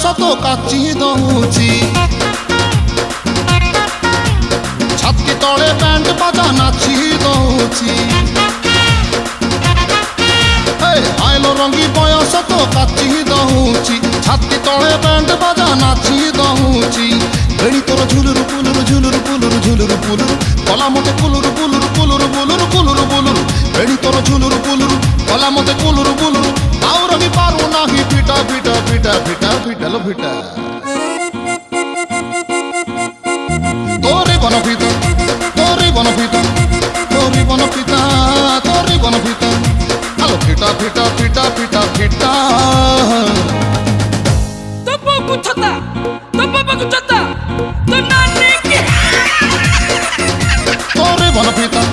ତ କାଚି ଦଉଛି ଛାତି ତଳେ ବ୍ୟାଣ୍ଡ ବାଜା ନାଚି ଦଉଛି ଆଇଲ ରଙ୍ଗୀ ବୟସ ତ କାଚି ଦଉଛି ଛାତି ତଳେ ବ୍ୟାଣ୍ଡ ବାଜା ନାଚି ଦଉଛି ବେଣୀ ତୋର ଝୁଲୁରୁ ପୁଲୁରୁ ଝୁଲୁରୁ ପୁଲୁରୁ ଝୁଲୁରୁ ପୁଲୁରୁ କଲା ମତେ କୁଲୁରୁ କୁଲୁରୁ କୁଲୁରୁ ବୁଲୁରୁ କୁଲୁରୁ ବୁଲୁରୁ ବେଣୀ ତୋର ଝୁଲୁରୁ ପୁଲୁରୁ କଲା ମତେ କୁଲୁରୁ ବୁଲୁରୁ ଆଉ ରହି ପାରୁ ନାହିଁ ଫିଟା ଫିଟା ଫିଟା ଫିଟା ଫିଟାଲ ଫିଟା তোরে বনপিতা তোরে বনপিতা তোরে বনপিতা তোরে বনপিতা আলো ফিটা ফিটা ফিটা ফিটা ফিটা তো বাবু ছতা তো নানি কি তোরে বনপিতা